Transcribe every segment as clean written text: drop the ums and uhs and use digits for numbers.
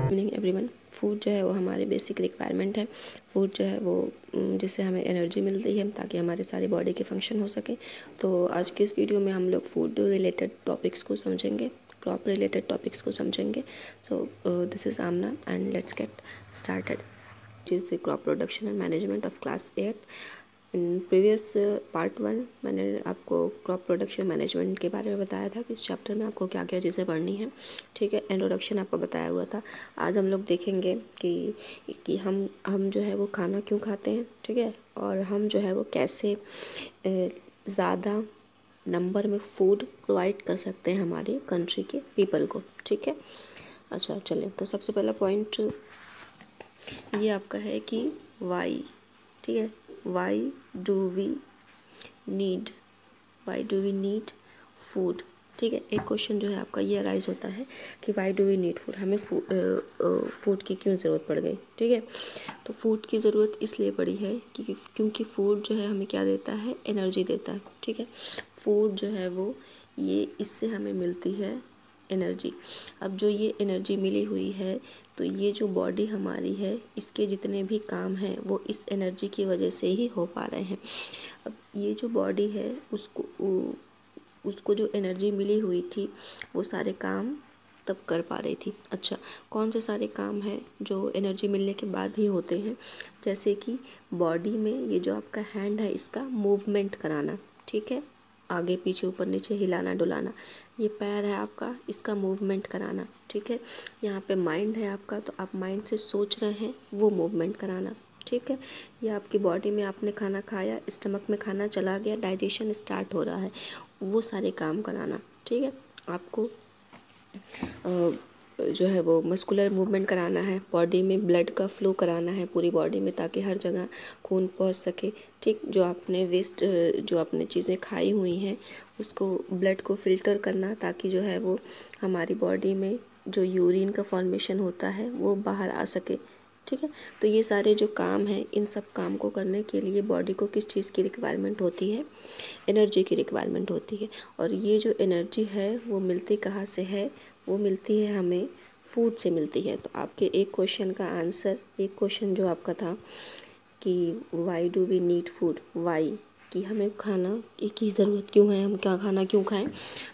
Evening everyone. Food जो है वो हमारे बेसिक रिक्वायरमेंट है। फूड जो है वो जिससे हमें एनर्जी मिलती है ताकि हमारे सारी बॉडी के फंक्शन हो सके। तो आज के इस वीडियो में हम लोग फूड रिलेटेड टॉपिक्स को समझेंगे, क्रॉप रिलेटेड टॉपिक्स को समझेंगे। So this is Aamna and let's get started. Is crop production and management of class 8। In previous part 1 मैंने आपको क्रॉप प्रोडक्शन मैनेजमेंट के बारे में बताया था कि इस चैप्टर में आपको क्या क्या चीज़ें पढ़नी है। ठीक है, इंट्रोडक्शन आपको बताया हुआ था। आज हम लोग देखेंगे कि हम जो है वो खाना क्यों खाते हैं। ठीक है, और हम जो है वो कैसे ज़्यादा नंबर में फूड प्रोवाइड कर सकते हैं हमारी कंट्री के पीपल को। ठीक है, अच्छा चलिए, तो सबसे पहला पॉइंट ये आपका है कि वाई। ठीक है, why do we need food. ठीक है, एक क्वेश्चन जो है आपका ये अराइज होता है कि why do we need food, हमें फूड की क्यों ज़रूरत पड़ गई। ठीक है, तो फूड की ज़रूरत इसलिए पड़ी है क्योंकि फूड जो है हमें क्या देता है, एनर्जी देता है। ठीक है, फूड जो है वो ये इससे हमें मिलती है एनर्जी। अब जो ये एनर्जी मिली हुई है तो ये जो बॉडी हमारी है इसके जितने भी काम हैं वो इस एनर्जी की वजह से ही हो पा रहे हैं। अब ये जो बॉडी है उसको जो एनर्जी मिली हुई थी वो सारे काम तब कर पा रही थी। अच्छा, कौन से सारे काम हैं जो एनर्जी मिलने के बाद ही होते हैं, जैसे कि बॉडी में ये जो आपका हैंड है इसका मूवमेंट कराना। ठीक है, आगे पीछे ऊपर नीचे हिलाना डुलाना। ये पैर है आपका, इसका मूवमेंट कराना। ठीक है, यहाँ पे माइंड है आपका, तो आप माइंड से सोच रहे हैं वो मूवमेंट कराना। ठीक है, ये आपकी बॉडी में आपने खाना खाया, स्टमक में खाना चला गया, डाइजेशन स्टार्ट हो रहा है, वो सारे काम कराना। ठीक है, आपको जो है वो मस्कुलर मूवमेंट कराना है, बॉडी में ब्लड का फ्लो कराना है पूरी बॉडी में ताकि हर जगह खून पहुंच सके। ठीक, जो आपने वेस्ट जो आपने चीज़ें खाई हुई हैं उसको ब्लड को फिल्टर करना ताकि जो है वो हमारी बॉडी में जो यूरिन का फॉर्मेशन होता है वो बाहर आ सके। ठीक है, तो ये सारे जो काम हैं इन सब काम को करने के लिए बॉडी को किस चीज़ की रिक्वायरमेंट होती है, एनर्जी की रिक्वायरमेंट होती है। और ये जो एनर्जी है वो मिलती कहाँ से है, वो मिलती है हमें फूड से मिलती है। तो आपके एक क्वेश्चन का आंसर, एक क्वेश्चन जो आपका था कि why do we need food, why कि हमें खाना की ज़रूरत क्यों है, हम क्या खाना क्यों खाएं।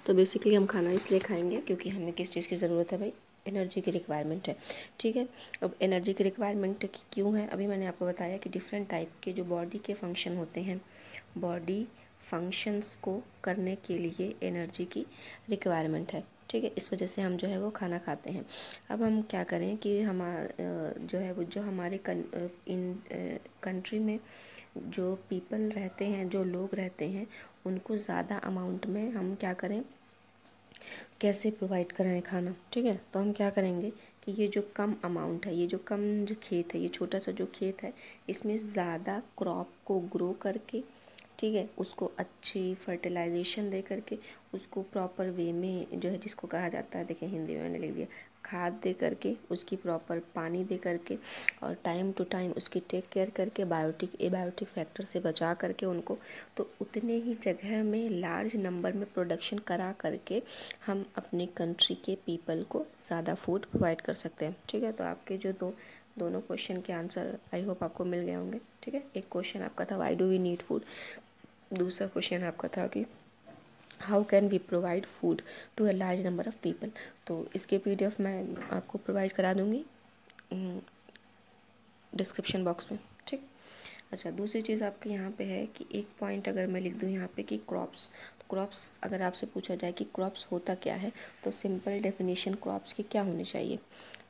तो बेसिकली हम खाना इसलिए खाएंगे क्योंकि हमें किस चीज़ की ज़रूरत है भाई, एनर्जी की रिक्वायरमेंट है। ठीक है, अब एनर्जी की रिक्वायरमेंट क्यों है, अभी मैंने आपको बताया कि डिफरेंट टाइप के जो बॉडी के फंक्शन होते हैं, बॉडी फंक्शंस को करने के लिए एनर्जी की रिक्वायरमेंट है। ठीक है, इस वजह से हम जो है वो खाना खाते हैं। अब हम क्या करें कि जो है वो जो हमारे कंट्री में जो पीपल रहते हैं, जो लोग रहते हैं, उनको ज़्यादा अमाउंट में हम क्या करें, कैसे प्रोवाइड कराएं खाना। ठीक है, तो हम क्या करेंगे कि ये जो कम अमाउंट है, ये जो कम जो खेत है, ये छोटा सा जो खेत है, इसमें ज़्यादा क्रॉप को ग्रो करके, ठीक है, उसको अच्छी फर्टिलाइजेशन दे करके, उसको प्रॉपर वे में जो है जिसको कहा जाता है, देखिए हिंदी में मैंने लिख दिया, खाद दे करके, उसकी प्रॉपर पानी दे करके और टाइम टू टाइम उसकी टेक केयर करके, बायोटिक एबायोटिक फैक्टर से बचा करके उनको, तो उतने ही जगह में लार्ज नंबर में प्रोडक्शन करा करके हम अपनी कंट्री के पीपल को ज़्यादा फूड प्रोवाइड कर सकते हैं। ठीक है, तो आपके जो दोनों क्वेश्चन के आंसर आई होप आपको मिल गए होंगे। ठीक है, एक क्वेश्चन आपका था why do we need food, दूसरा क्वेश्चन आपका था कि how can we provide food to a large number of people. तो इसके PDF मैं आपको प्रोवाइड करा दूँगी डिस्क्रिप्शन बॉक्स में। ठीक, अच्छा, दूसरी चीज़ आपके यहाँ पे है कि एक पॉइंट अगर मैं लिख दूँ यहाँ पे कि क्रॉप्स, तो क्रॉप्स अगर आपसे पूछा जाए कि क्रॉप्स होता क्या है, तो सिंपल डेफिनेशन क्रॉप्स की क्या होनी चाहिए।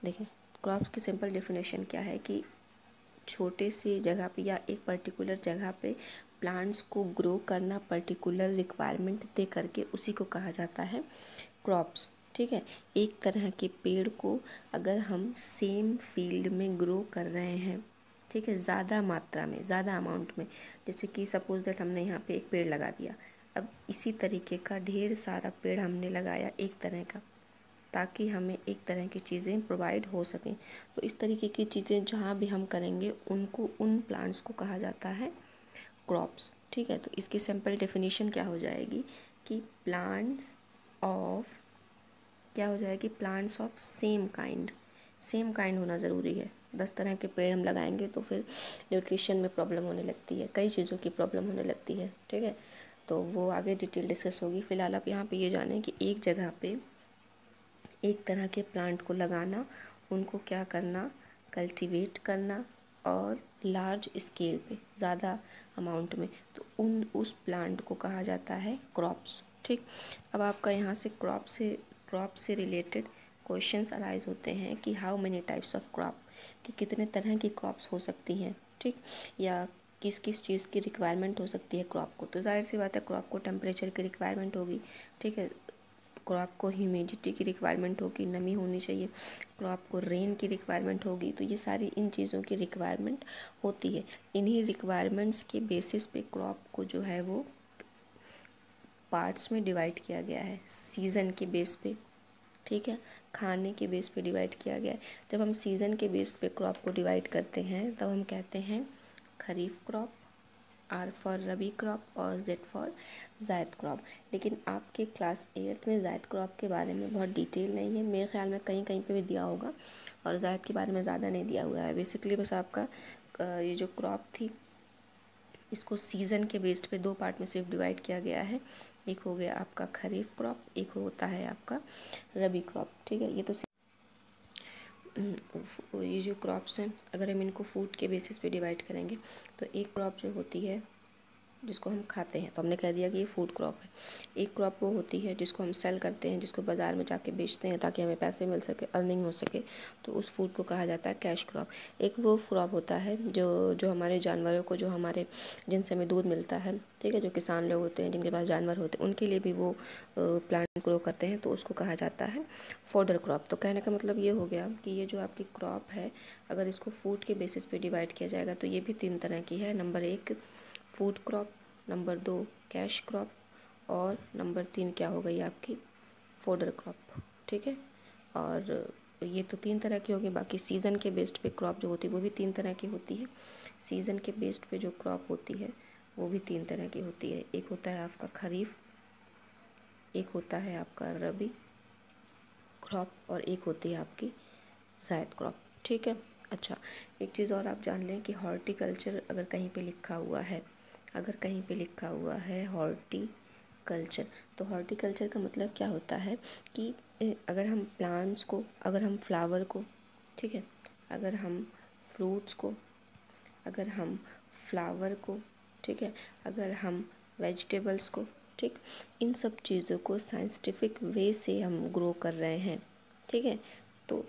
देखिए, क्रॉप्स की सिंपल डेफिनेशन क्या है कि छोटे से जगह पे या एक पर्टिकुलर जगह पे प्लांट्स को ग्रो करना, पर्टिकुलर रिक्वायरमेंट दे करके, उसी को कहा जाता है क्रॉप्स। ठीक है, एक तरह के पेड़ को अगर हम सेम फील्ड में ग्रो कर रहे हैं, ठीक है, ज़्यादा मात्रा में, ज़्यादा अमाउंट में, जैसे कि सपोज दैट हमने यहाँ पे एक पेड़ लगा दिया, अब इसी तरीके का ढेर सारा पेड़ हमने लगाया एक तरह का, ताकि हमें एक तरह की चीज़ें प्रोवाइड हो सकें। तो इस तरीके की चीज़ें जहाँ भी हम करेंगे उनको, उन प्लांट्स को कहा जाता है क्रॉप्स। ठीक है, तो इसकी सिंपल डेफिनेशन क्या हो जाएगी कि प्लांट्स ऑफ, क्या हो जाएगी, plants of same kind, same kind होना ज़रूरी है। 10 तरह के पेड़ हम लगाएंगे तो फिर न्यूट्रिशन में प्रॉब्लम होने लगती है, कई चीज़ों की प्रॉब्लम होने लगती है, ठीक है। तो वो आगे डिटेल डिस्कस होगी। फ़िलहाल आप यहाँ पे ये जानें कि एक जगह पे एक तरह के प्लांट को लगाना, उनको क्या करना, कल्टीवेट करना, और लार्ज स्केल पे ज़्यादा अमाउंट में, तो उस प्लांट को कहा जाता है क्रॉप्स, ठीक। अब आपका यहाँ से क्रॉप से रिलेटेड क्वेश्चंस अराइज होते हैं कि how many types of crop, कि कितने तरह की क्रॉप्स हो सकती हैं, ठीक, या किस किस चीज़ की रिक्वायरमेंट हो सकती है क्रॉप को। तो जाहिर सी बात है क्रॉप को टेम्परेचर की रिक्वायरमेंट होगी, ठीक है। क्रॉप को ह्यूमिडिटी की रिक्वायरमेंट होगी, नमी होनी चाहिए। क्रॉप को रेन की रिक्वायरमेंट होगी। तो ये सारी इन चीज़ों की रिक्वायरमेंट होती है। इन्हीं रिक्वायरमेंट्स के बेसिस पे क्रॉप को जो है वो पार्ट्स में डिवाइड किया गया है, सीज़न के बेस पे, ठीक है, खाने के बेस पे डिवाइड किया गया है। जब हम सीज़न के बेस पे क्रॉप को डिवाइड करते हैं तब हम कहते हैं kharif crop, R for rabi crop और जेड फॉर जायद क्रॉप। लेकिन आपके क्लास 8 में जायद क्रॉप के बारे में बहुत डिटेल नहीं है, मेरे ख्याल में कहीं कहीं पे भी दिया होगा, और जायद के बारे में ज़्यादा नहीं दिया हुआ है। बेसिकली बस आपका ये जो क्रॉप थी इसको सीज़न के बेस्ड पे 2 पार्ट में सिर्फ डिवाइड किया गया है। एक हो गया आपका खरीफ क्रॉप, एक होता है आपका रबी क्रॉप, ठीक है। ये जो क्रॉप्स हैं अगर हम इनको फूड के बेसिस पे डिवाइड करेंगे तो एक क्रॉप जो होती है जिसको हम खाते हैं तो हमने कह दिया कि ये फूड क्रॉप है। एक क्रॉप वो होती है जिसको हम सेल करते हैं, जिसको बाज़ार में जाके बेचते हैं ताकि हमें पैसे मिल सके, अर्निंग हो सके, तो उस फूड को कहा जाता है कैश क्रॉप। एक वो क्रॉप होता है जो हमारे जानवरों को, जो हमारे जिनसे हमें दूध मिलता है, ठीक है, जो किसान लोग होते हैं जिनके पास जानवर होते हैं उनके लिए भी वो प्लांट ग्रो करते हैं, तो उसको कहा जाता है फॉडर क्रॉप। तो कहने का मतलब ये हो गया कि ये जो आपकी क्रॉप है अगर इसको फूड के बेसिस पे डिवाइड किया जाएगा तो ये भी 3 तरह की है। Number 1 food crop, number 2 cash crop, और नंबर 3 क्या हो गई आपकी फॉडर क्रॉप, ठीक है। और ये तो 3 तरह की होगी। बाकी सीज़न के बेस्ड पे क्रॉप जो होती है वो भी 3 तरह की होती है। सीज़न के बेस्ड पे जो क्रॉप होती है वो भी 3 तरह की होती है। एक होता है आपका खरीफ, एक होता है आपका रबी क्रॉप, और एक होती है आपकी जायद क्रॉप, ठीक है। अच्छा, एक चीज़ और आप जान लें कि हॉर्टिकल्चर अगर कहीं पे लिखा हुआ है, अगर कहीं पे लिखा हुआ है हॉर्टिकल्चर, तो हॉर्टिकल्चर का मतलब क्या होता है कि अगर हम प्लांट्स को, अगर हम फ्लावर को, ठीक है, अगर हम फ्रूट्स को, अगर हम फ्लावर को, ठीक है, अगर हम वेजिटेबल्स को, ठीक, इन सब चीज़ों को साइंटिफिक वे से हम ग्रो कर रहे हैं, ठीक है, तो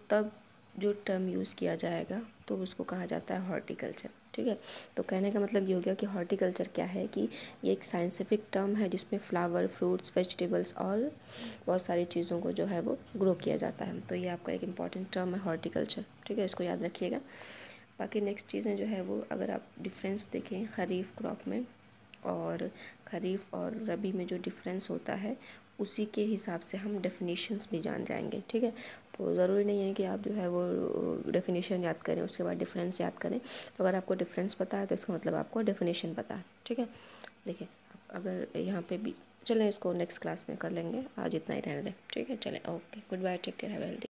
तब जो टर्म यूज़ किया जाएगा तो उसको कहा जाता है हॉर्टिकल्चर, ठीक है। तो कहने का मतलब ये हो गया कि हॉर्टिकल्चर क्या है कि ये एक साइंटिफिक टर्म है जिसमें फ्लावर, फ्रूट्स, वेजिटेबल्स और बहुत सारी चीज़ों को जो है वो ग्रो किया जाता है। तो ये आपका एक इम्पॉर्टेंट टर्म है हॉर्टिकल्चर, ठीक है, इसको याद रखिएगा। बाकी नेक्स्ट चीज़ें जो है वो अगर आप डिफरेंस देखें खरीफ क्रॉप में और खरीफ और रबी में जो डिफरेंस होता है उसी के हिसाब से हम डेफिनेशंस भी जान जाएंगे, ठीक है। तो ज़रूरी नहीं है कि आप जो है वो डेफिनेशन याद करें उसके बाद डिफरेंस याद करें। तो अगर आपको डिफरेंस पता है तो इसका मतलब आपको डेफिनेशन पता है, ठीक है। देखिए अगर यहाँ पे भी चलें, इसको नेक्स्ट क्लास में कर लेंगे, आज इतना ही रहने दें, ठीक है। चलें, okay, good bye, take care, have a healthy.